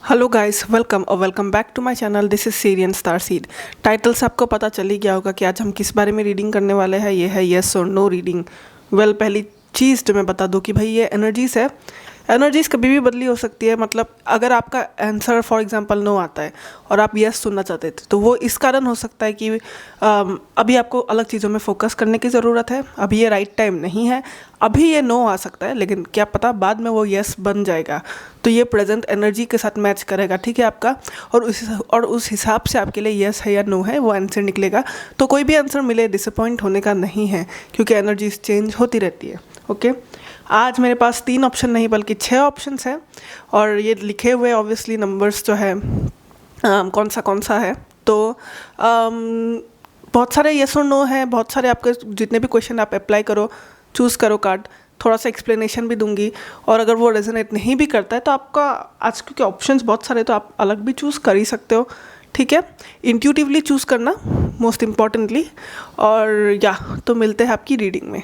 Hello guys, welcome और welcome back to my channel. This is Sirian star seed. Title से आपको पता चल ही गया होगा कि आज हम किस बारे में रीडिंग करने वाले हैं। ये है येस और नो रीडिंग। पहली चीज़ जो मैं बता दूं कि भाई ये एनर्जीज़ है। एनर्जीज़ कभी भी बदली हो सकती है। मतलब अगर आपका आंसर फॉर एग्जांपल नो आता है और आप येस सुनना चाहते थे तो वो इस कारण हो सकता है कि अभी आपको अलग चीज़ों में फोकस करने की ज़रूरत है। अभी ये राइट टाइम नहीं है। अभी ये नो आ सकता है, लेकिन क्या पता बाद में वो येस बन जाएगा। तो ये प्रेजेंट एनर्जी के साथ मैच करेगा, ठीक है आपका। और उस हिसाब से आपके लिए येस है या नो है वो आंसर निकलेगा। तो कोई भी आंसर मिले डिसअपॉइंट होने का नहीं है, क्योंकि एनर्जीज चेंज होती रहती है। ओके, आज मेरे पास 3 ऑप्शन नहीं बल्कि 6 ऑप्शंस हैं और ये लिखे हुए ऑब्वियसली नंबर्स जो है कौन सा है। तो बहुत सारे येस और नो हैं। बहुत सारे आपके जितने भी क्वेश्चन आप अप्लाई करो, चूज़ करो कार्ड। थोड़ा सा एक्सप्लेनेशन भी दूंगी और अगर वो रेजोनेट नहीं भी करता है तो आपका आज क्योंकि ऑप्शंस बहुत सारे तो आप अलग भी चूज़ कर ही सकते हो, ठीक है। इंट्यूटिवली चूज़ करना मोस्ट इम्पॉर्टेंटली। और या तो मिलते हैं आपकी रीडिंग में।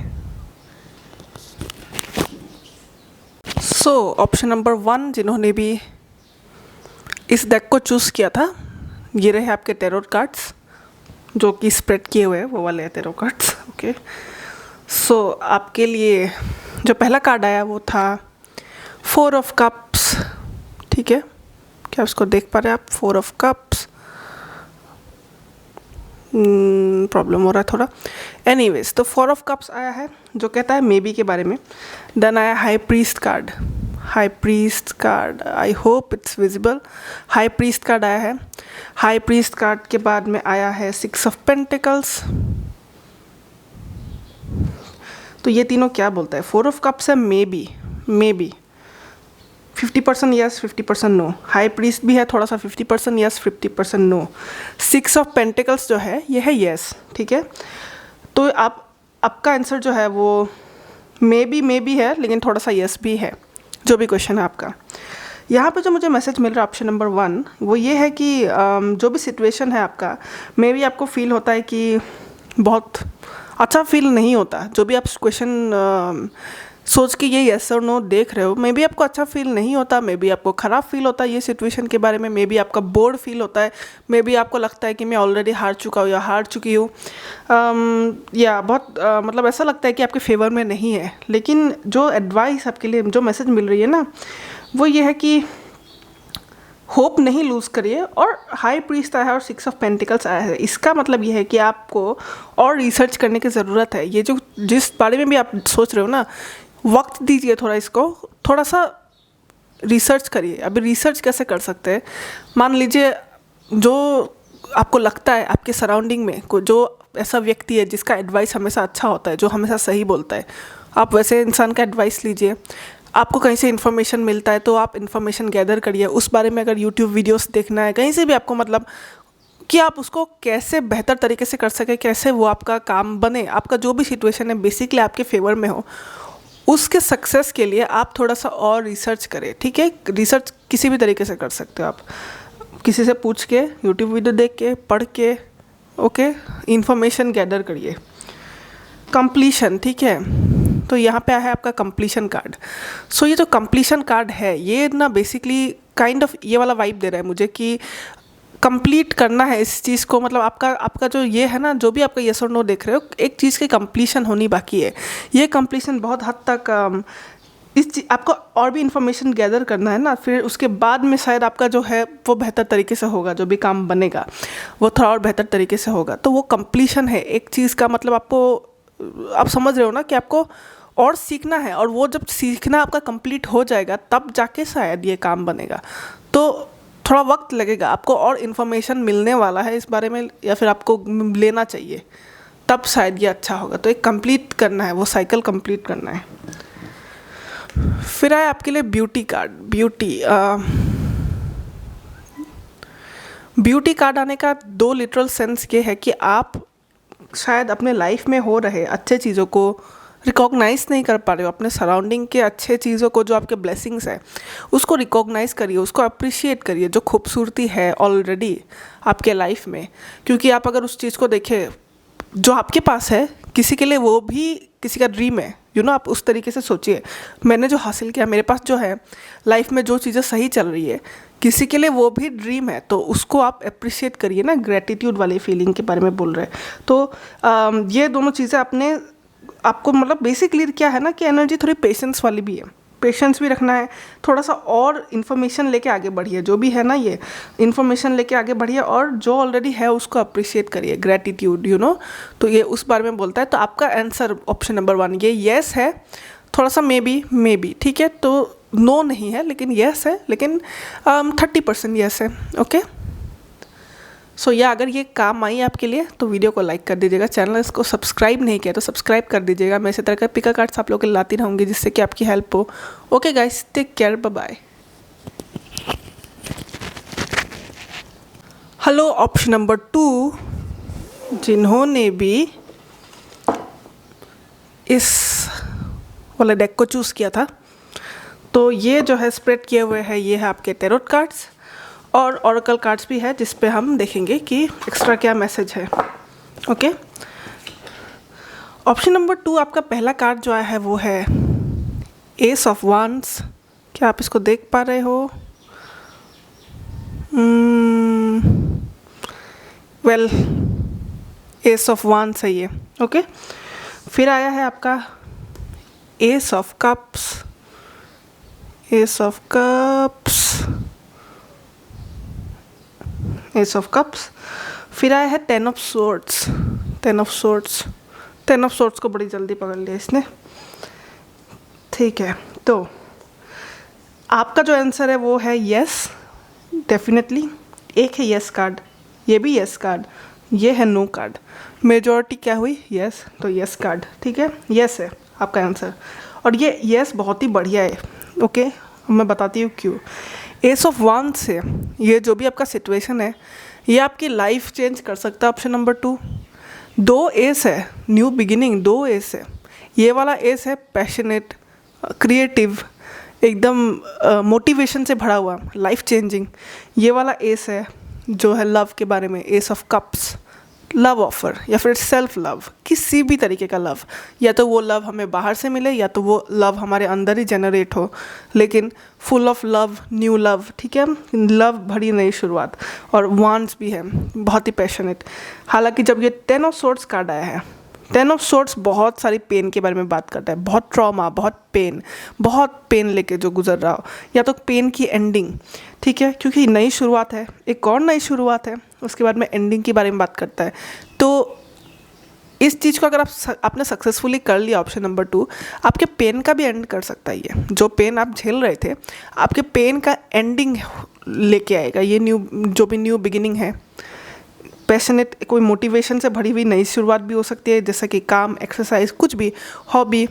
सो ऑप्शन नंबर 1 जिन्होंने भी इस डेक को चूज़ किया था, ये रहे आपके टैरोट कार्ड्स जो कि स्प्रेड किए हुए हैं, वो वाले हैं टैरोट कार्ड्स। ओके, सो आपके लिए जो पहला कार्ड आया वो था 4 ऑफ कप्स, ठीक है। क्या उसको देख पा रहे हैं आप? 4 ऑफ कप्स। प्रॉब्लम हो रहा है थोड़ा। एनीवेज, तो 4 ऑफ कप्स आया है जो कहता है मे बी के बारे में। देन आया high priest card. High priest card, I hope it's visible. High priest card आया है। हाई प्रीस्ट कार्ड के बाद में आया है 6 ऑफ पेंटिकल्स। तो ये तीनों क्या बोलता है? 4 ऑफ कप्स है may be 50% yes 50% no. High priest भी है थोड़ा सा 50% यस 50% नो। 6 ऑफ पेंटिकल्स जो है ये है यस, ठीक है। तो आपका आंसर जो है वो मे बी है, लेकिन थोड़ा सा यस भी है। जो भी क्वेश्चन है आपका, यहाँ पे जो मुझे मैसेज मिल रहा है ऑप्शन नंबर 1 वो ये है कि जो भी सिचुएशन है आपका, मे बी आपको फील होता है कि बहुत अच्छा फील नहीं होता। जो भी आप क्वेश्चन सोच के ये येस और नो देख रहे हो, मे बी आपको अच्छा फील नहीं होता, मे बी आपको ख़राब फील होता है ये सिचुएशन के बारे में, मे बी आपका बोर्ड फील होता है, मे बी आपको लगता है कि मैं ऑलरेडी हार चुका हूँ या हार चुकी हूँ, या बहुत मतलब ऐसा लगता है कि आपके फेवर में नहीं है। लेकिन जो एडवाइस आपके लिए जो मैसेज मिल रही है ना, वो ये है कि होप नहीं लूज़ करिए। और हाई प्रीस्ट आया है और 6 ऑफ पेंटिकल्स आया है, इसका मतलब ये है कि आपको और रिसर्च करने की ज़रूरत है। ये जो जिस बारे में भी आप सोच रहे हो ना, वक्त दीजिए थोड़ा, इसको थोड़ा सा रिसर्च करिए। अभी रिसर्च कैसे कर सकते हैं? मान लीजिए जो आपको लगता है आपके सराउंडिंग में जो ऐसा व्यक्ति है जिसका एडवाइस हमेशा अच्छा होता है, जो हमेशा सही बोलता है, आप वैसे इंसान का एडवाइस लीजिए। आपको कहीं से इन्फॉर्मेशन मिलता है तो आप इन्फॉर्मेशन गैदर करिए उस बारे में। अगर यूट्यूब वीडियोस देखना है, कहीं से भी आपको मतलब कि आप उसको कैसे बेहतर तरीके से कर सके, कैसे वो आपका काम बने, आपका जो भी सिचुएशन है बेसिकली आपके फेवर में हो, उसके सक्सेस के लिए आप थोड़ा सा और रिसर्च करें, ठीक है। रिसर्च किसी भी तरीके से कर सकते हो आप, किसी से पूछ के, यूट्यूब वीडियो देख के, पढ़ के, ओके, इन्फॉर्मेशन गैदर करिए। कंप्लीशन, ठीक है। तो यहाँ पे आया है आपका कंप्लीशन कार्ड। सो ये जो कंप्लीशन कार्ड है ये ना बेसिकली काइंड ऑफ ये वाला वाइब दे रहा है मुझे कि कंप्लीट करना है इस चीज़ को। मतलब आपका जो ये है ना, जो भी आपका येस और नो देख रहे हो, एक चीज़ की कंप्लीशन होनी बाकी है। ये कंप्लीशन बहुत हद तक आपको और भी इंफॉर्मेशन गैदर करना है ना, फिर उसके बाद में शायद आपका जो है वो बेहतर तरीके से होगा। जो भी काम बनेगा वो थोड़ा और बेहतर तरीके से होगा। तो वो कंप्लीशन है एक चीज़ का। मतलब आप समझ रहे हो ना कि आपको और सीखना है, और वो जब सीखना आपका कंप्लीट हो जाएगा तब जाके शायद ये काम बनेगा। तो थोड़ा वक्त लगेगा, आपको और इन्फॉर्मेशन मिलने वाला है इस बारे में, या फिर आपको लेना चाहिए, तब शायद ये अच्छा होगा। तो एक कंप्लीट करना है, वो साइकिल कंप्लीट करना है। फिर आए आपके लिए ब्यूटी कार्ड। ब्यूटी कार्ड आने का 2 लिटरल सेंस ये है कि आप शायद अपने लाइफ में हो रहे अच्छे चीज़ों को रिकॉग्नाइज नहीं कर पा रहे हो। अपने सराउंडिंग के अच्छे चीज़ों को, जो आपके ब्लेसिंग्स है, उसको रिकॉग्नाइज करिए, उसको अप्रिशिएट करिए, जो खूबसूरती है ऑलरेडी आपके लाइफ में। क्योंकि आप अगर उस चीज़ को देखें जो आपके पास है, किसी के लिए वो भी किसी का ड्रीम है, आप उस तरीके से सोचिए। मैंने जो हासिल किया, मेरे पास जो है लाइफ में जो चीज़ें सही चल रही है, किसी के लिए वो भी ड्रीम है, तो उसको आप अप्रिशिएट करिए ना, ग्रेटिट्यूड वाली फीलिंग के बारे में बोल रहे हैं। तो ये दोनों चीज़ें आपको मतलब बेसिकली क्या है ना कि एनर्जी थोड़ी पेशेंस वाली भी है, पेशेंस भी रखना है, थोड़ा सा और इन्फॉर्मेशन लेके आगे बढ़िए, जो भी है ना ये इन्फॉर्मेशन लेके आगे बढ़िए, और जो ऑलरेडी है उसको अप्रिशिएट करिए, ग्रेटिट्यूड तो ये उस बारे में बोलता है। तो आपका आंसर ऑप्शन नंबर 1 ये येस है, थोड़ा सा मे बी ठीक है, तो नो नहीं है लेकिन येस है, लेकिन 30% येस है। ओके, सो या अगर ये काम आई आपके लिए तो वीडियो को लाइक कर दीजिएगा, चैनल इसको सब्सक्राइब नहीं किया तो सब्सक्राइब कर दीजिएगा। मैं इसी तरह का पिका कार्ड्स आप लोगों के लाती रहूँगी जिससे कि आपकी हेल्प हो। Okay guys, take care, bye bye. Hello option number 2 जिन्होंने भी इस वाले डेक को चूज़ किया था, तो ये जो है स्प्रेड किए हुए हैं, ये है आपके टैरोट कार्ड्स और ओरेकल कार्ड्स भी है, जिस पे हम देखेंगे कि एक्स्ट्रा क्या मैसेज है। ओके, ऑप्शन नंबर 2 आपका पहला कार्ड जो आया है वो है एस ऑफ वांड्स। क्या आप इसको देख पा रहे हो? वेल, एस ऑफ वांड्स है ये। ओके, फिर आया है आपका S of cups, S of cups, S of cups. फिर आया है 10 of swords, 10 of swords, 10 of swords को बड़ी जल्दी पकड़ लिया इसने। ठीक है, तो आपका जो आंसर है वो है यस, डेफिनेटली। एक है यस कार्ड, ये भी यस कार्ड, ये है नो कार्ड। मेजॉरिटी क्या हुई? यस, तो यस कार्ड, ठीक है, यस है आपका आंसर। और ये यस बहुत ही बढ़िया है। ओके, मैं बताती हूँ क्यों। एस ऑफ वांड से ये जो भी आपका सिचुएशन है ये आपकी लाइफ चेंज कर सकता है। ऑप्शन नंबर 2 2 एस है, न्यू बिगिनिंग, 2 एस है। ये वाला एस है पैशनेट, क्रिएटिव, एकदम मोटिवेशन से भरा हुआ, लाइफ चेंजिंग। ये वाला एस है जो है लव के बारे में, S of cups, love offer या फिर सेल्फ लव, किसी भी तरीके का लव, या तो वो लव हमें बाहर से मिले या तो वो लव हमारे अंदर ही जनरेट हो, लेकिन full of love, new love, ठीक है, लव भरी नई शुरुआत। और वांड्स भी है, बहुत ही पैशनेट। हालांकि जब ये 10 ऑफ सोर्ड्स कार्ड आया है, 10 ऑफ सोर्ड्स बहुत सारी पेन के बारे में बात करता है, बहुत ट्रॉमा, बहुत पेन लेके जो गुजर रहा हो, या तो पेन की एंडिंग, ठीक है, क्योंकि नई शुरुआत है, एक और नई शुरुआत है, उसके बाद में एंडिंग के बारे में बात करता है। तो इस चीज़ को अगर आपने सक्सेसफुली कर लिया, ऑप्शन नंबर 2, आपके पेन का भी एंड कर सकता है। ये जो पेन आप झेल रहे थे, आपके पेन का एंडिंग लेके आएगा ये जो भी न्यू बिगिनिंग है। पैशनेट, कोई मोटिवेशन से भरी हुई नई शुरुआत भी हो सकती है, जैसे कि काम, एक्सरसाइज, कुछ भी, हॉबी,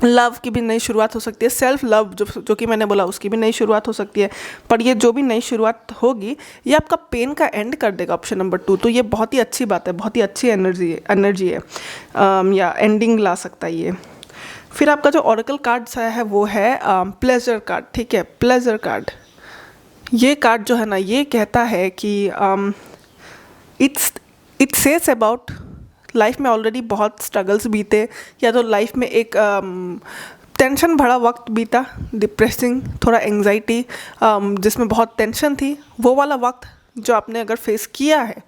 लव की भी नई शुरुआत हो सकती है, सेल्फ लव जो कि मैंने बोला उसकी भी नई शुरुआत हो सकती है। पर ये जो भी नई शुरुआत होगी ये आपका पेन का एंड कर देगा, ऑप्शन नंबर 2। तो ये बहुत ही अच्छी बात है, बहुत ही अच्छी एनर्जी है, या एंडिंग ला सकता है ये। फिर आपका जो ओरेकल कार्ड्स आया है वो है प्लेजर कार्ड, ठीक है, प्लेजर कार्ड। ये कार्ड जो है ना, ये कहता है कि इट सेज अबाउट लाइफ में ऑलरेडी बहुत स्ट्रगल्स बीते, या तो लाइफ में एक टेंशन भरा वक्त बीता, डिप्रेसिंग, थोड़ा एंग्जाइटी, जिसमें बहुत टेंशन थी, वो वाला वक्त जो आपने अगर फेस किया है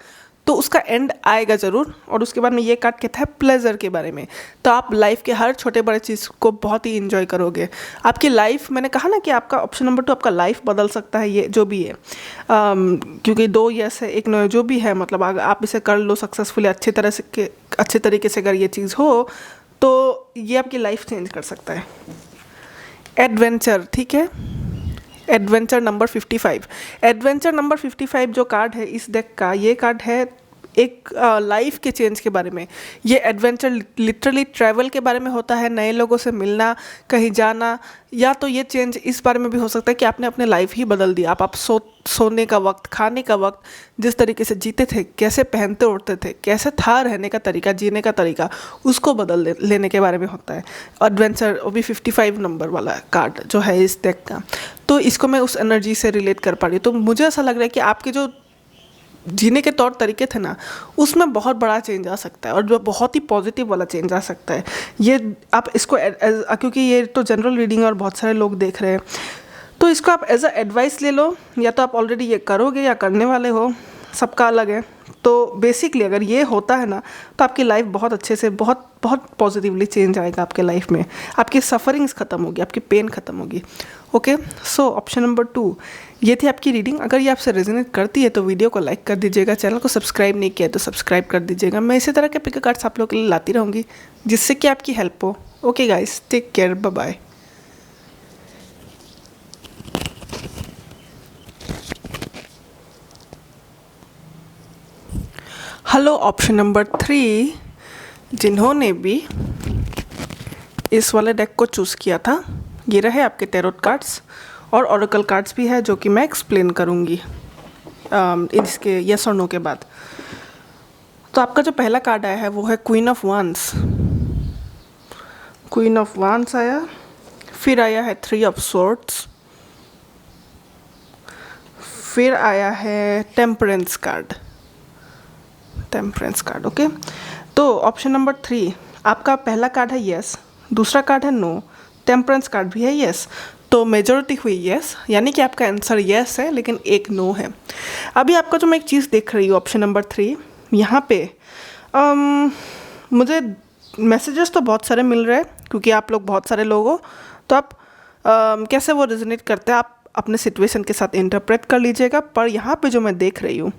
तो उसका एंड आएगा ज़रूर। और उसके बाद में ये कार्ड कहता है प्लेजर के बारे में। तो आप लाइफ के हर छोटे बड़े चीज़ को बहुत ही इंजॉय करोगे। आपकी लाइफ, मैंने कहा ना कि आपका ऑप्शन नंबर 2 आपका लाइफ बदल सकता है, ये जो भी है, क्योंकि 2 यस है, 1 नो, जो भी है, मतलब अगर आप इसे कर लो सक्सेसफुली, अच्छे तरीके से अगर ये चीज़ हो तो ये आपकी लाइफ चेंज कर सकता है। एडवेंचर, ठीक है, एडवेंचर नंबर 55। एडवेंचर नंबर 55 जो कार्ड है इस डेक का, ये कार्ड है एक लाइफ के चेंज के बारे में। ये एडवेंचर लिटरली ट्रैवल के बारे में होता है, नए लोगों से मिलना, कहीं जाना, या तो ये चेंज इस बारे में भी हो सकता है कि आपने अपने लाइफ ही बदल दिया। आप सोने का वक्त, खाने का वक्त, जिस तरीके से जीते थे, कैसे पहनते उठते थे, कैसे था रहने का तरीका, जीने का तरीका, उसको बदल लेने के बारे में होता है एडवेंचर। वो भी 55 नंबर वाला कार्ड जो है इस डेक का। तो इसको मैं उस एनर्जी से रिलेट कर पा रही हूँ। तो मुझे ऐसा लग रहा है कि आपके जो जीने के तौर तरीके थे ना, उसमें बहुत बड़ा चेंज आ सकता है, और जो बहुत ही पॉजिटिव वाला चेंज आ सकता है। ये आप इसको क्योंकि ये तो जनरल रीडिंग और बहुत सारे लोग देख रहे हैं, तो इसको आप एज अ एडवाइस ले लो, या तो आप ऑलरेडी ये करोगे या करने वाले हो, सबका अलग है। तो बेसिकली अगर ये होता है ना तो आपकी लाइफ बहुत अच्छे से, बहुत बहुत पॉजिटिवली चेंज आएगा आपके लाइफ में। आपकी सफरिंग्स ख़त्म होगी, आपकी पेन ख़त्म होगी। ओके, सो ऑप्शन नंबर 2 ये थी आपकी रीडिंग। अगर ये आपसे रेजोनेट करती है तो वीडियो को लाइक कर दीजिएगा, चैनल को सब्सक्राइब नहीं किया तो सब्सक्राइब कर दीजिएगा। मैं इसी तरह के पिक कार्ड्स आप लोगों के लिए लाती रहूँगी जिससे कि आपकी हेल्प हो। Okay guys, take care, bye bye. Hello option number 3 जिन्होंने भी इस वाले डेक को चूज़ किया था, ये रहे आपके टैरोट कार्ड्स और ओरेकल कार्ड्स भी है जो कि मैं एक्सप्लेन करूँगी इसके यस और नो के बाद। तो आपका जो पहला कार्ड आया है वो है queen of wands. Queen of wands आया, फिर आया है 3 ऑफ स्वॉर्ड्स, फिर आया है temperance card. Temperance card, okay. तो ऑप्शन नंबर 3 आपका पहला कार्ड है यस, दूसरा कार्ड है नो, टेम्परेंस कार्ड भी है यस। तो मेजॉरिटी हुई यस, यानी कि आपका आंसर यस है लेकिन एक नो है। अभी आपका जो मैं एक चीज़ देख रही हूँ ऑप्शन नंबर 3, यहाँ पे मुझे मैसेजेस तो बहुत सारे मिल रहे हैं क्योंकि आप लोग बहुत सारे लोग हो। तो आप कैसे वो रेजोनेट करते हैं आप अपने सिचुएशन के साथ इंटरप्रेट कर लीजिएगा। पर यहाँ पे जो मैं देख रही हूँ,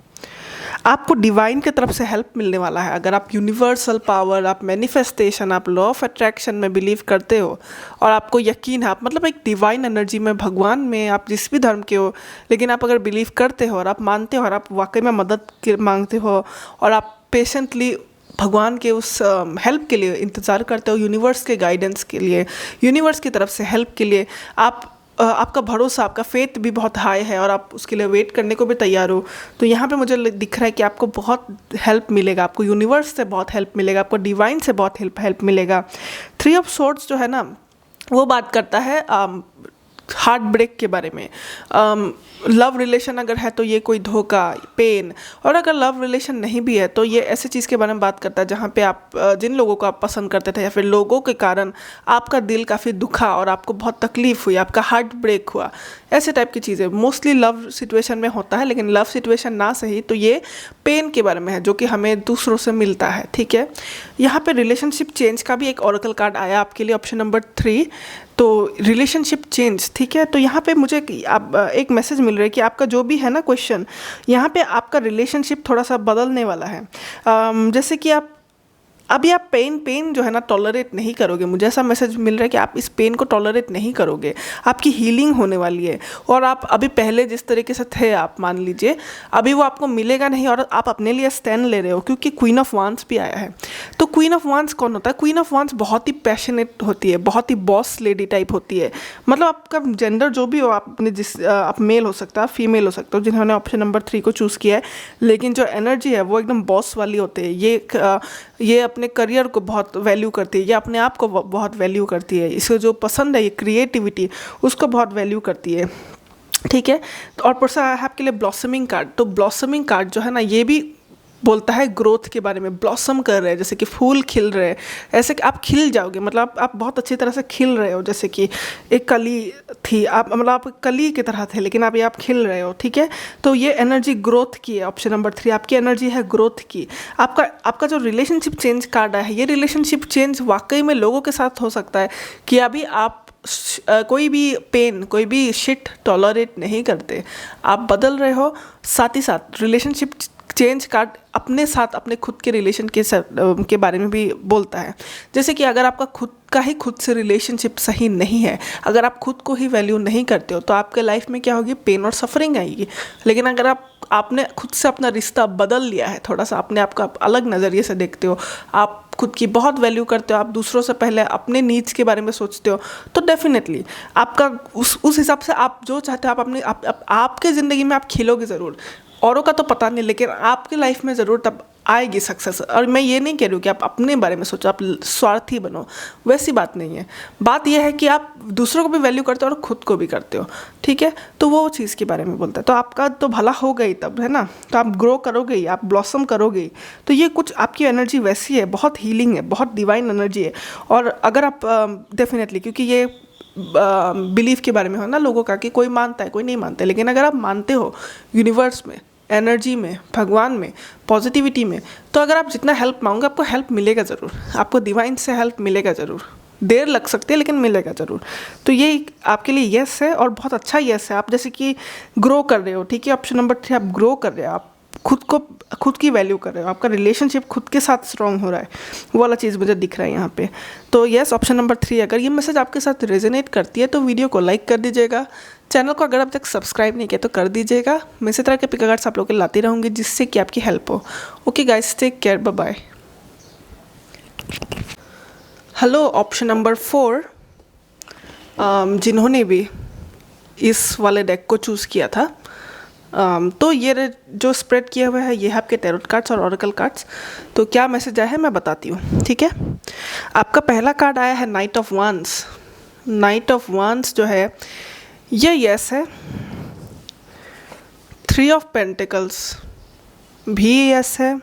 आपको डिवाइन की तरफ से हेल्प मिलने वाला है। अगर आप यूनिवर्सल पावर, आप मैनिफेस्टेशन, आप लॉ ऑफ अट्रैक्शन में बिलीव करते हो और आपको यकीन है, आप मतलब एक डिवाइन एनर्जी में, भगवान में, आप जिस भी धर्म के हो, लेकिन आप अगर बिलीव करते हो और आप मानते हो और आप वाकई में मदद मांगते हो और आप पेशेंटली भगवान के उस हेल्प के लिए इंतज़ार करते हो, यूनिवर्स के गाइडेंस के लिए, यूनिवर्स की तरफ से हेल्प के लिए आपका भरोसा, आपका फेथ भी बहुत हाई है और आप उसके लिए वेट करने को भी तैयार हो, तो यहाँ पे मुझे दिख रहा है कि आपको बहुत हेल्प मिलेगा, आपको यूनिवर्स से बहुत हेल्प मिलेगा, आपको डिवाइन से बहुत हेल्प मिलेगा। 3 ऑफ स्वॉर्ड्स जो है ना वो बात करता है हार्ट ब्रेक के बारे में। लव रिलेशन अगर है तो ये कोई धोखा, पेन, और अगर लव रिलेशन नहीं भी है तो ये ऐसी चीज़ के बारे में बात करता है जहाँ पे आप जिन लोगों को आप पसंद करते थे या फिर लोगों के कारण आपका दिल काफ़ी दुखा और आपको बहुत तकलीफ हुई, आपका हार्ट ब्रेक हुआ, ऐसे टाइप की चीज़ें मोस्टली लव सिचुएशन में होता है। लेकिन लव सिचुएशन ना सही तो ये पेन के बारे में है जो कि हमें दूसरों से मिलता है, ठीक है। यहाँ पे रिलेशनशिप चेंज का भी एक ओरेकल कार्ड आया आपके लिए, ऑप्शन नंबर 3। तो रिलेशनशिप चेंज, ठीक है। तो यहाँ पे मुझे एक मैसेज मिल रहा है कि आपका जो भी है ना क्वेश्चन, यहाँ पे आपका रिलेशनशिप थोड़ा सा बदलने वाला है। जैसे कि अभी आप पेन जो है ना टॉलरेट नहीं करोगे। मुझे ऐसा मैसेज मिल रहा है कि आप इस पेन को टॉलरेट नहीं करोगे, आपकी हीलिंग होने वाली है। और आप अभी पहले जिस तरीके से थे, आप मान लीजिए अभी वो आपको मिलेगा नहीं और आप अपने लिए स्टैंड ले रहे हो, क्योंकि क्वीन ऑफ वांड्स भी आया है। तो क्वीन ऑफ वांड्स कौन होता है? क्वीन ऑफ वांड्स बहुत ही पैशनेट होती है, बहुत ही बॉस लेडी टाइप होती है। मतलब आपका जेंडर जो भी हो, आप मेल हो सकता है, आप फीमेल हो सकते हो, जिन्होंने ऑप्शन नंबर 3 को चूज़ किया है। लेकिन जो एनर्जी है वो एकदम बॉस वाली होती है। ये अपने करियर को बहुत वैल्यू करती है, ये अपने आप को बहुत वैल्यू करती है, इसको जो पसंद है, ये क्रिएटिविटी, उसको बहुत वैल्यू करती है, ठीक है। और परसा है आपके लिए ब्लॉसमिंग कार्ड। तो ब्लॉसमिंग कार्ड जो है ना ये भी बोलता है ग्रोथ के बारे में। ब्लॉसम कर रहे हैं, जैसे कि फूल खिल रहे हैं, ऐसे कि आप खिल जाओगे, मतलब आप बहुत अच्छी तरह से खिल रहे हो। जैसे कि एक कली थी, आप कली की तरह थे, लेकिन अभी आप खिल रहे हो, ठीक है। तो ये एनर्जी ग्रोथ की है। ऑप्शन नंबर 3 आपकी एनर्जी है ग्रोथ की। आपका जो रिलेशनशिप चेंज कार्ड है, ये रिलेशनशिप चेंज वाकई में लोगों के साथ हो सकता है कि अभी आप कोई भी पेन, कोई भी शिट टॉलरेट नहीं करते, आप बदल रहे हो। साथ ही साथ रिलेशनशिप चेंज कार्ड अपने साथ अपने खुद के रिलेशन के बारे में भी बोलता है। जैसे कि अगर आपका खुद से रिलेशनशिप सही नहीं है, अगर आप खुद को ही वैल्यू नहीं करते हो, तो आपके लाइफ में क्या होगी? पेन और सफरिंग आएगी। लेकिन अगर आपने खुद से अपना रिश्ता बदल लिया है, थोड़ा सा अपने आप को आप अलग नज़रिए से देखते हो, आप खुद की बहुत वैल्यू करते हो, आप दूसरों से पहले अपने नीड्स के बारे में सोचते हो, तो डेफिनेटली आपका उस हिसाब से आप जो चाहते हो आपके ज़िंदगी में आप खिलोगे ज़रूर। औरों का तो पता नहीं, लेकिन आपकी लाइफ में ज़रूर तब आएगी सक्सेस। और मैं ये नहीं कह रही हूँ कि आप अपने बारे में सोचो, आप स्वार्थी बनो, वैसी बात नहीं है। बात यह है कि आप दूसरों को भी वैल्यू करते हो और ख़ुद को भी करते हो, ठीक है। तो वो चीज़ के बारे में बोलता है। तो आपका तो भला होगा ही तब, है ना। तो आप ग्रो करोगे ही, आप ब्लॉसम करोगे ही। तो ये कुछ आपकी एनर्जी वैसी है, बहुत हीलिंग है, बहुत डिवाइन एनर्जी है। और अगर आप डेफिनेटली, क्योंकि ये बिलीफ के बारे में हो ना लोगों का कि कोई मानता है कोई नहीं मानता है, लेकिन अगर आप मानते हो यूनिवर्स में, एनर्जी में, भगवान में, पॉजिटिविटी में, तो अगर आप जितना हेल्प मांगोगे आपको हेल्प मिलेगा ज़रूर, आपको डिवाइन से हेल्प मिलेगा ज़रूर, देर लग सकती है लेकिन मिलेगा ज़रूर। तो ये आपके लिए यस है और बहुत अच्छा यस है। आप जैसे कि ग्रो कर रहे हो, ठीक है, ऑप्शन नंबर 3 आप ग्रो कर रहे हो, आप खुद की वैल्यू कर रहे हो, आपका रिलेशनशिप खुद के साथ स्ट्रॉन्ग हो रहा है, वो वाला चीज़ मुझे दिख रहा है यहाँ पे। तो यस, ऑप्शन नंबर 3। अगर ये मैसेज आपके साथ रेजोनेट करती है तो वीडियो को लाइक कर दीजिएगा, चैनल को अगर अब तक सब्सक्राइब नहीं किया तो कर दीजिएगा। मैं इसी तरह के पिक कार्ड्स आप लोग के लाती रहूँगी जिससे कि आपकी हेल्प हो। Okay guys, take care, bye bye. Hello, option number 4 जिन्होंने भी इस वाले डेक को चूज़ किया था, तो ये जो स्प्रेड किया हुआ है ये है आपके टैरोट कार्ड्स और ऑरेकल कार्ड्स। तो क्या मैसेज आया है मैं बताती हूँ, ठीक है। आपका पहला कार्ड आया है नाइट ऑफ वांस। नाइट ऑफ वांस जो है ये यस है। 3 ऑफ पेंटिकल्स भी यस है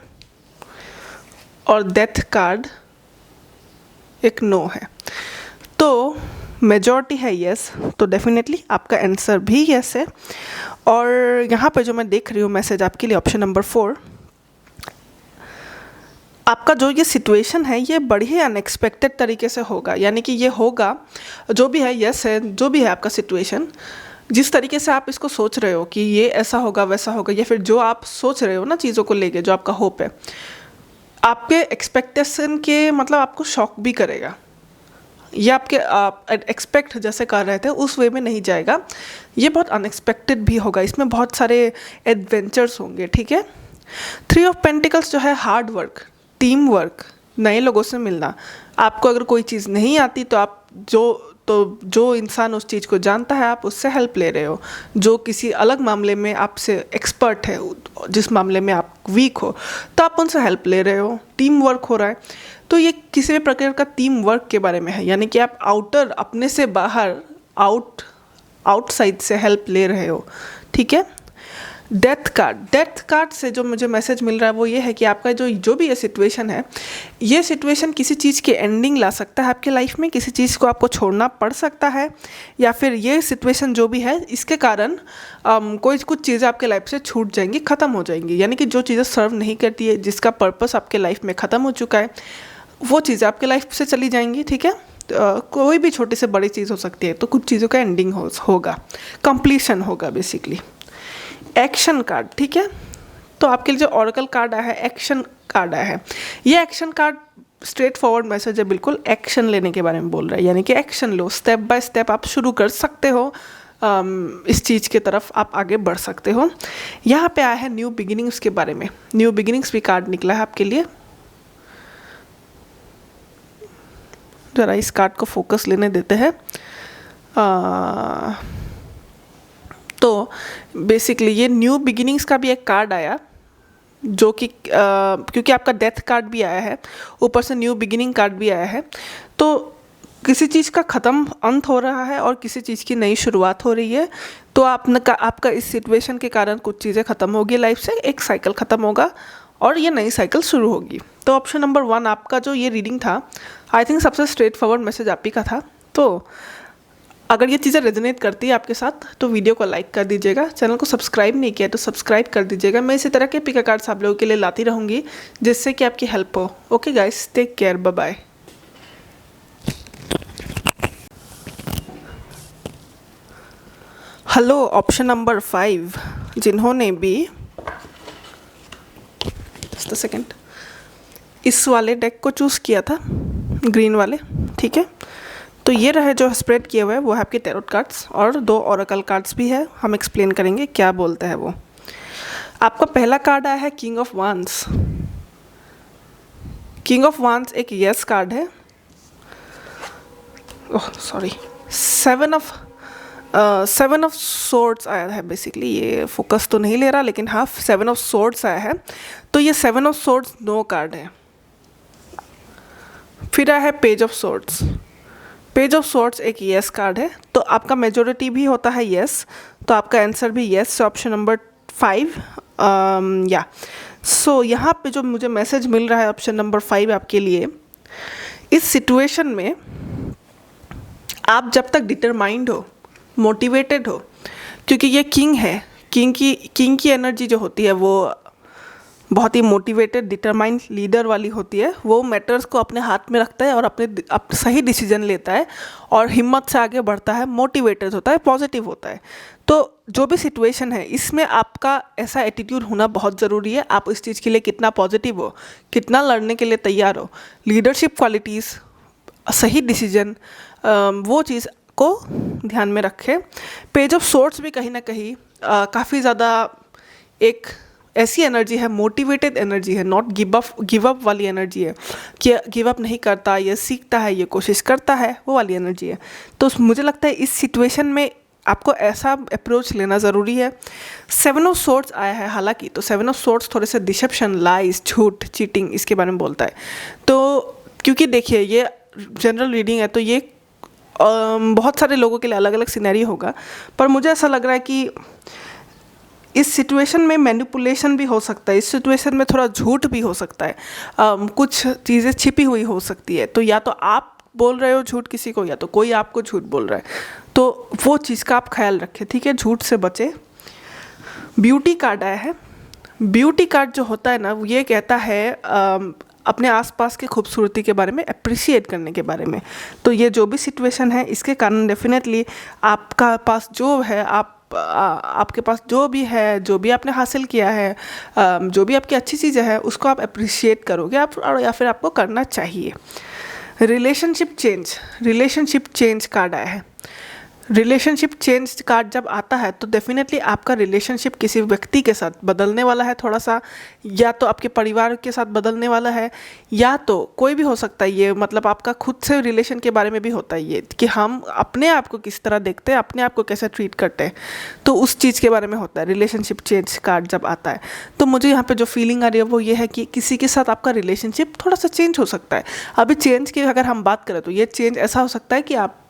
और डेथ कार्ड एक नो है। तो मेजॉरिटी है यस, तो डेफिनेटली आपका आंसर भी यस है। और यहाँ पे जो मैं देख रही हूँ मैसेज आपके लिए ऑप्शन नंबर 4, आपका जो ये सिचुएशन है ये बड़ी ही अनएक्सपेक्टेड तरीके से होगा, यानी कि ये होगा जो भी है यस है, जो भी है आपका सिचुएशन, जिस तरीके से आप इसको सोच रहे हो कि ये ऐसा होगा वैसा होगा, या फिर जो आप सोच रहे हो ना चीज़ों को लेके, जो आपका होप है, आपके एक्सपेक्टेशन के मतलब आपको शॉक भी करेगा। ये आपके एक्सपेक्ट जैसे कर रहे थे उस वे में नहीं जाएगा, ये बहुत अनएक्सपेक्टेड भी होगा, इसमें बहुत सारे एडवेंचर्स होंगे, ठीक है। 3 ऑफ पेंटिकल्स जो है हार्ड वर्क, टीम वर्क, नए लोगों से मिलना। आपको अगर कोई चीज़ नहीं आती तो आप जो इंसान उस चीज़ को जानता है आप उससे हेल्प ले रहे हो, जो किसी अलग मामले में आपसे एक्सपर्ट है, जिस मामले में आप वीक हो तो आप उनसे हेल्प ले रहे हो, टीम वर्क हो रहा है। तो ये किसी भी प्रकार का टीम वर्क के बारे में है, यानी कि आप आउटर, अपने से बाहर, आउटसाइड से हेल्प ले रहे हो, ठीक है। डेथ कार्ड से जो मुझे मैसेज मिल रहा है वो ये है कि आपका जो भी ये सिचुएशन है, ये सिचुएशन किसी चीज़ की एंडिंग ला सकता है आपके लाइफ में, किसी चीज़ को आपको छोड़ना पड़ सकता है, या फिर ये सिचुएशन जो भी है इसके कारण कुछ चीज़ें आपके लाइफ से छूट जाएंगी, ख़त्म हो जाएंगी, यानी कि जो चीज़ें सर्व नहीं करती है, जिसका पर्पस आपके लाइफ में ख़त्म हो चुका है, वो चीज़ें आपके लाइफ से चली जाएंगी, ठीक है। कोई भी छोटी से बड़ी चीज़ हो सकती है, तो कुछ चीज़ों का एंडिंग होगा, कंप्लीशन होगा बेसिकली। एक्शन कार्ड, ठीक है। तो आपके लिए जो ऑरेकल कार्ड आया है, एक्शन कार्ड आया है। ये action card straight forward message है, बिल्कुल एक्शन लेने के बारे में बोल रहा है, यानी कि action low, step by step आप शुरू कर सकते हो, इस चीज़ की तरफ आप आगे बढ़ सकते हो। यहाँ पे आया है न्यू बिगिनिंग्स के बारे में, न्यू बिगिनिंग्स भी कार्ड निकला है आपके लिए। जरा इस कार्ड को फोकस लेने देते हैं। तो बेसिकली ये न्यू बिगिनिंग्स का भी एक कार्ड आया, जो कि क्योंकि आपका डेथ कार्ड भी आया है, ऊपर से न्यू बिगिनिंग कार्ड भी आया है, तो किसी चीज़ का ख़त्म अंत हो रहा है और किसी चीज़ की नई शुरुआत हो रही है। तो आपका इस सिचुएशन के कारण कुछ चीज़ें ख़त्म होगी लाइफ से, एक साइकिल ख़त्म होगा और ये नई साइकिल शुरू होगी। तो ऑप्शन नंबर 1 आपका जो ये रीडिंग था, आई थिंक सबसे स्ट्रेट फॉरवर्ड मैसेज आप ही का था। तो अगर ये चीज़ें रेजोनेट करती है आपके साथ तो वीडियो को लाइक कर दीजिएगा, चैनल को सब्सक्राइब नहीं किया तो सब्सक्राइब कर दीजिएगा। मैं इसी तरह के पिक कार्ड्स आप लोगों के लिए लाती रहूँगी जिससे कि आपकी हेल्प हो। Okay guys, take care, bye bye. Hello, option number 5 जिन्होंने भी जस्ट अ सेकेंड इस वाले डेक को चूज़ किया था, ग्रीन वाले, ठीक है। तो ये रहे जो स्प्रेड किए हुए हैं वो है आपके टैरोट कार्ड्स और 2 ऑरेकल कार्ड्स भी है, हम एक्सप्लेन करेंगे क्या बोलते हैं वो। आपका पहला कार्ड आया है किंग ऑफ वांस। किंग ऑफ वांस एक यस कार्ड है। ओह सॉरी, 7 ऑफ सोर्ड्स आया है। बेसिकली ये फोकस तो नहीं ले रहा, लेकिन हाँ 7 ऑफ सोर्ड्स आया है। तो ये 7 ऑफ सोर्ड्स नो कार्ड है। फिर आया है page of swords. Page of swords एक येस कार्ड है, तो आपका मेजोरिटी भी होता है येस, तो आपका आंसर भी येस, ऑप्शन नंबर 5 या। सो यहाँ पे जो मुझे मैसेज मिल रहा है ऑप्शन नंबर 5 आपके लिए, इस सिचुएशन में आप जब तक डिटरमाइंड हो, मोटिवेटेड हो, क्योंकि ये किंग है, किंग की एनर्जी जो होती है वो बहुत ही मोटिवेटेड डिटरमाइंड लीडर वाली होती है। वो मैटर्स को अपने हाथ में रखता है और अपने सही डिसीजन लेता है और हिम्मत से आगे बढ़ता है, मोटिवेटेड होता है, पॉजिटिव होता है। तो जो भी सिचुएशन है इसमें आपका ऐसा एटीट्यूड होना बहुत ज़रूरी है। आप इस चीज़ के लिए कितना पॉजिटिव हो, कितना लड़ने के लिए तैयार हो, लीडरशिप क्वालिटीज़, सही डिसीजन, वो चीज़ को ध्यान में रखें। पेज ऑफ सोर्ड्स भी कहीं ना कहीं काफ़ी ज़्यादा एक ऐसी एनर्जी है, मोटिवेटेड एनर्जी है, नॉट गिव अप वाली एनर्जी है कि गिव अप नहीं करता, ये सीखता है, ये कोशिश करता है, वो वाली एनर्जी है। तो मुझे लगता है इस सिचुएशन में आपको ऐसा अप्रोच लेना ज़रूरी है। 7 ऑफ सोर्ड्स आया है हालांकि, तो 7 ऑफ सोर्ड्स थोड़े से डिसेप्शन, लाइज, झूठ, चीटिंग इसके बारे में बोलता है। तो क्योंकि देखिए ये जनरल रीडिंग है तो ये बहुत सारे लोगों के लिए अलग अलग सिनेरियो होगा, पर मुझे ऐसा लग रहा है कि इस सिचुएशन में मैनिपुलेशन भी हो सकता है, इस सिचुएशन में थोड़ा झूठ भी हो सकता है, कुछ चीज़ें छिपी हुई हो सकती है। तो या तो आप बोल रहे हो झूठ किसी को, या तो कोई आपको झूठ बोल रहा है, तो वो चीज़ का आप ख्याल रखें, ठीक है, झूठ से बचे। ब्यूटी कार्ड आया है। ब्यूटी कार्ड जो होता है ना, वो ये कहता है अपने आसपास की खूबसूरती के बारे में, अप्रिशिएट करने के बारे में। तो ये जो भी सिचुएशन है इसके कारण डेफिनेटली आपका पास जो है, आपके पास जो भी है, जो भी आपने हासिल किया है, जो भी आपकी अच्छी चीज़ें हैं उसको आप अप्रिशिएट करोगे आप, और या फिर आपको करना चाहिए। रिलेशनशिप चेंज कार्ड आया है। रिलेशनशिप चेंज कार्ड जब आता है तो डेफिनेटली आपका रिलेशनशिप किसी व्यक्ति के साथ बदलने वाला है थोड़ा सा, या तो आपके परिवार के साथ बदलने वाला है, या तो कोई भी हो सकता है ये, मतलब आपका खुद से रिलेशन के बारे में भी होता है ये कि हम अपने आप को किस तरह देखते हैं, अपने आप को कैसे ट्रीट करते हैं, तो उस चीज़ के बारे में होता है रिलेशनशिप चेंज कार्ड जब आता है। तो मुझे यहाँ पर जो फीलिंग आ रही है वो ये है कि किसी के साथ आपका रिलेशनशिप थोड़ा सा चेंज हो सकता है। अभी चेंज की अगर हम बात करें तो ये चेंज ऐसा हो सकता है कि आप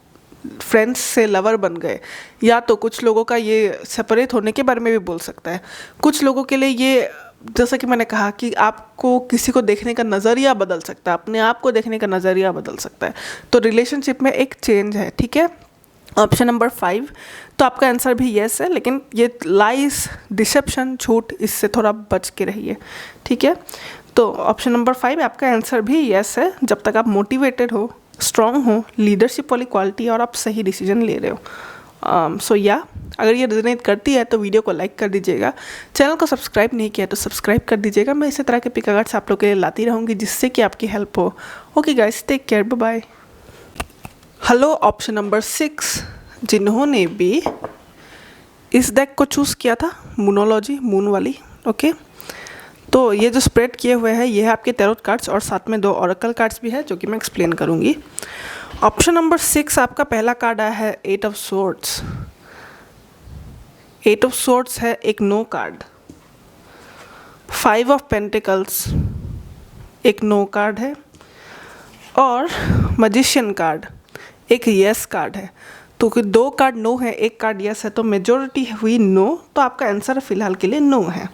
फ्रेंड्स से लवर बन गए, या तो कुछ लोगों का ये सेपरेट होने के बारे में भी बोल सकता है। कुछ लोगों के लिए ये, जैसा कि मैंने कहा कि आपको किसी को देखने का नज़रिया बदल सकता है, अपने आप को देखने का नज़रिया बदल सकता है। तो रिलेशनशिप में एक चेंज है, ठीक है। ऑप्शन नंबर 5, तो आपका आंसर भी येस है, लेकिन ये लाइस, डिसेप्शन, झूठ, इससे थोड़ा बच के रहिए, ठीक है। तो ऑप्शन नंबर 5 आपका आंसर भी येस है, जब तक आप मोटिवेटेड हो, स्ट्रॉन्ग हो, लीडरशिप वाली क्वालिटी और आप सही डिसीजन ले रहे हो। सो अगर ये रिजोनेट करती है तो वीडियो को लाइक कर दीजिएगा। चैनल को सब्सक्राइब नहीं किया तो सब्सक्राइब कर दीजिएगा। मैं इसी तरह के पिक कार्ड्स आप लोग के लिए लाती रहूँगी जिससे कि आपकी हेल्प हो। Okay guys, take care, bye bye. Hello, option number 6 जिन्होंने भी इस डेक को चूज़ किया था, मूनोलॉजी, मून वाली, ओके। तो ये जो स्प्रेड किए हुए हैं ये है आपके टैरोट कार्ड्स, और साथ में 2 ऑरेकल कार्ड्स भी है जो कि मैं एक्सप्लेन करूँगी। ऑप्शन नंबर 6 आपका पहला कार्ड आया है 8 ऑफ सोर्ड्स। 8 ऑफ सोर्ड्स है एक नो कार्ड। 5 ऑफ पेंटिकल्स एक नो कार्ड है, और मैजिशियन कार्ड एक यस कार्ड है। तो कि 2 कार्ड नो है, 1 कार्ड यस है, तो मेजॉरिटी हुई नो, तो आपका आंसर फिलहाल के लिए नो है।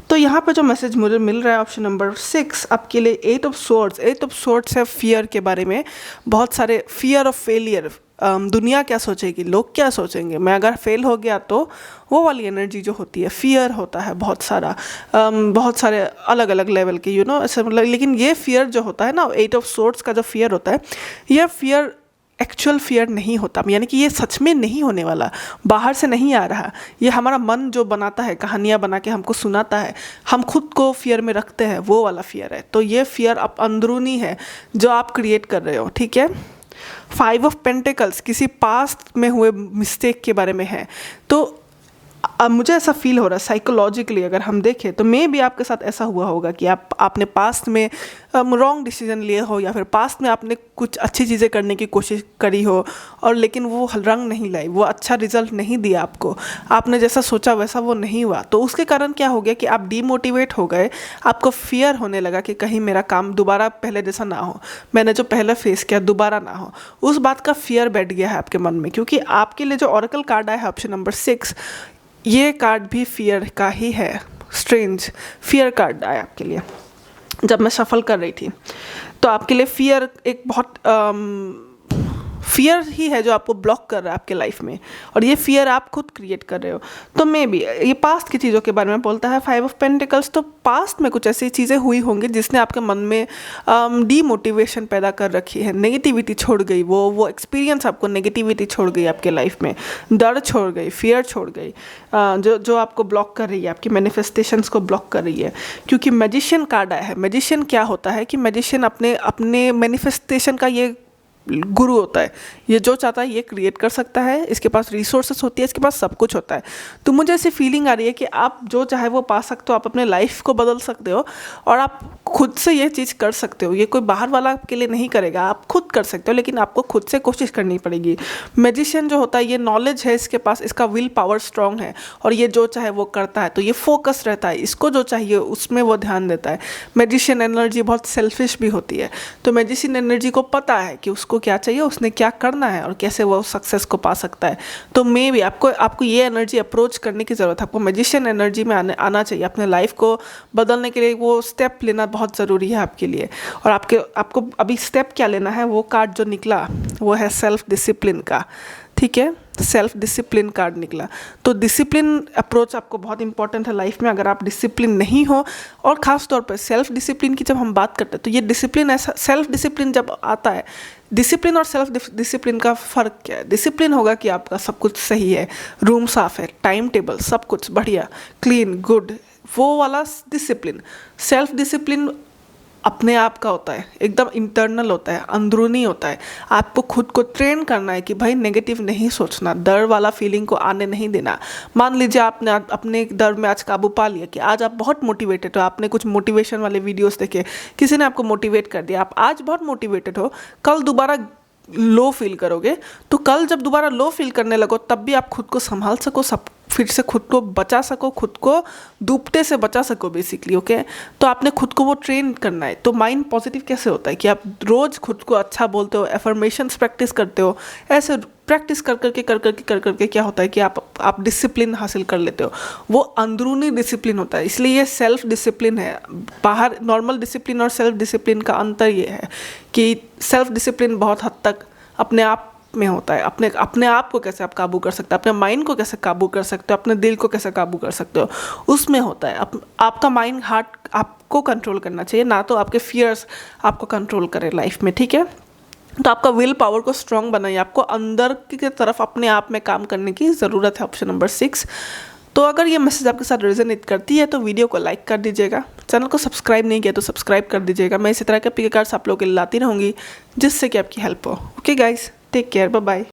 तो यहाँ पे जो मैसेज मुझे मिल रहा है ऑप्शन नंबर 6 आपके लिए 8 ऑफ सोर्ड्स। 8 ऑफ सोर्ड्स है फियर के बारे में, बहुत सारे फियर ऑफ फेलियर, दुनिया क्या सोचेगी, लोग क्या सोचेंगे, मैं अगर फेल हो गया तो, वो वाली एनर्जी जो होती है, फियर होता है बहुत सारा, बहुत सारे अलग अलग लेवल के, यू नो, ऐसे मतलब। लेकिन ये फियर जो होता है ना, 8 ऑफ सोर्ड्स का जो फियर होता है, यह फियर एक्चुअल फियर नहीं होता, यानी कि ये सच में नहीं होने वाला, बाहर से नहीं आ रहा। ये हमारा मन जो बनाता है, कहानियाँ बना के हमको सुनाता है, हम खुद को फियर में रखते हैं, वो वाला फियर है। तो ये फियर अब अंदरूनी है जो आप क्रिएट कर रहे हो, ठीक है। 5 ऑफ पेंटिकल्स किसी पास्ट में हुए मिस्टेक के बारे में है। तो अब मुझे ऐसा फील हो रहा है साइकोलॉजिकली अगर हम देखें तो मे भी आपके साथ ऐसा हुआ होगा कि आपने पास्ट में रॉन्ग डिसीजन लिए हो, या फिर पास्ट में आपने कुछ अच्छी चीज़ें करने की कोशिश करी हो, और लेकिन वो रंग नहीं लाई, वो अच्छा रिजल्ट नहीं दिया आपको, आपने जैसा सोचा वैसा वो नहीं हुआ। तो उसके कारण क्या हो गया कि आप डीमोटिवेट हो गए, आपको फियर होने लगा कि कहीं मेरा काम दोबारा पहले जैसा ना हो, मैंने जो पहले फेस किया दोबारा ना हो। उस बात का फियर बैठ गया है आपके मन में, क्योंकि आपके लिए जो ऑरेकल कार्ड आया है ऑप्शन नंबर 6, ये कार्ड भी फियर का ही है। स्ट्रेंज फियर कार्ड आया आपके लिए जब मैं शफल कर रही थी। तो आपके लिए फियर एक बहुत फियर ही है जो आपको ब्लॉक कर रहा है आपके लाइफ में, और ये फियर आप खुद क्रिएट कर रहे हो। तो मे बी ये पास्ट की चीज़ों के बारे में बोलता है 5 ऑफ पेंटिकल्स। तो पास्ट में कुछ ऐसी चीज़ें हुई होंगी जिसने आपके मन में डीमोटिवेशन पैदा कर रखी है, नेगेटिविटी छोड़ गई, वो एक्सपीरियंस आपको नेगेटिविटी छोड़ गई आपके लाइफ में, डर छोड़ गई, फियर छोड़ गई, जो आपको ब्लॉक कर रही है, आपकी मैनिफेस्टेशंस को ब्लॉक कर रही है। क्योंकि मैजिशियन कार्ड आया है। मैजिशियन क्या होता है कि मैजिशियन अपने मैनिफेस्टेशन का ये गुरु होता है। ये जो चाहता है ये क्रिएट कर सकता है, इसके पास रिसोर्सेस होती है, इसके पास सब कुछ होता है। तो मुझे ऐसी फीलिंग आ रही है कि आप जो चाहे वो पा सकते हो, आप अपने लाइफ को बदल सकते हो और आप खुद से ये चीज़ कर सकते हो। ये कोई बाहर वाला आपके लिए नहीं करेगा, आप खुद कर सकते हो, लेकिन आपको खुद से कोशिश करनी पड़ेगी। मैजिशियन जो होता है ये नॉलेज है इसके पास, इसका विल पावर स्ट्रांग है और ये जो चाहे वो करता है। तो ये फोकस रहता है, इसको जो चाहिए उसमें वो ध्यान देता है। मैजिशियन एनर्जी बहुत सेल्फिश भी होती है। तो मैजिशियन एनर्जी को पता है कि उसको क्या चाहिए, उसने क्या करना है और कैसे वो सक्सेस को पा सकता है। तो मे भी आपको ये एनर्जी अप्रोच करने की ज़रूरत है। आपको मैजिशियन एनर्जी में आना चाहिए। अपने लाइफ को बदलने के लिए वो स्टेप लेना बहुत ज़रूरी है आपके लिए। और आपको अभी स्टेप क्या लेना है, वो कार्ड जो निकला वो है सेल्फ डिसिप्लिन का। ठीक है, सेल्फ डिसिप्लिन कार्ड निकला। तो डिसिप्लिन अप्रोच आपको बहुत इंपॉर्टेंट है लाइफ में। अगर आप डिसिप्लिन नहीं हो, और ख़ास तौर पर सेल्फ डिसिप्लिन की जब हम बात करते हैं तो ये डिसिप्लिन ऐसा, सेल्फ डिसिप्लिन जब आता है, डिसिप्लिन और सेल्फ डिसिप्लिन का फ़र्क क्या है? डिसिप्लिन होगा कि आपका सब कुछ सही है, रूम साफ़ है, टाइम टेबल सब कुछ बढ़िया, क्लीन, गुड, वो वाला डिसिप्लिन। सेल्फ डिसिप्लिन अपने आप का होता है, एकदम इंटरनल होता है, अंदरूनी होता है। आपको खुद को ट्रेन करना है कि भाई नेगेटिव नहीं सोचना, डर वाला फीलिंग को आने नहीं देना। मान लीजिए आपने अपने डर में आज काबू पा लिया कि आज आप बहुत मोटिवेटेड हो, आपने कुछ मोटिवेशन वाले वीडियोस देखे, किसी ने आपको मोटिवेट कर दिया, आप आज बहुत मोटिवेटेड हो, कल दोबारा लो फील करोगे। तो कल जब दोबारा लो फील करने लगो तब भी आप खुद को संभाल सको, सब फिर से खुद को बचा सको, खुद को डूबते से बचा सको बेसिकली। ओके, तो आपने खुद को वो ट्रेन करना है। तो माइंड पॉजिटिव कैसे होता है कि आप रोज़ खुद को अच्छा बोलते हो, एफर्मेशंस प्रैक्टिस करते हो। ऐसे प्रैक्टिस कर करके क्या होता है कि आप डिसिप्लिन हासिल कर लेते हो। वो अंदरूनी डिसिप्लिन होता है, इसलिए ये सेल्फ डिसिप्लिन है। बाहर नॉर्मल डिसिप्लिन और सेल्फ डिसिप्लिन का अंतर ये है कि सेल्फ डिसिप्लिन बहुत हद तक अपने आप में होता है। अपने आप को कैसे आप काबू कर सकते हो, अपने माइंड को कैसे काबू कर सकते हो, अपने दिल को कैसे काबू कर सकते हो, उसमें होता है। आपका माइंड, हार्ट आपको कंट्रोल करना चाहिए, ना तो आपके फियर्स आपको कंट्रोल करें लाइफ में। ठीक है, तो आपका विल पावर को स्ट्रॉन्ग बनाइए, आपको अंदर की तरफ अपने आप में काम करने की ज़रूरत है। Option number 6। तो अगर ये मैसेज आपके साथ रेजोनेट करती है तो वीडियो को लाइक कर दीजिएगा, चैनल को सब्सक्राइब नहीं किया तो सब्सक्राइब कर दीजिएगा। मैं इसी तरह के पिक कार्ड्स आप लोगों के लिए लाती रहूँगी जिससे कि आपकी हेल्प हो। Okay guys, take care, bye bye.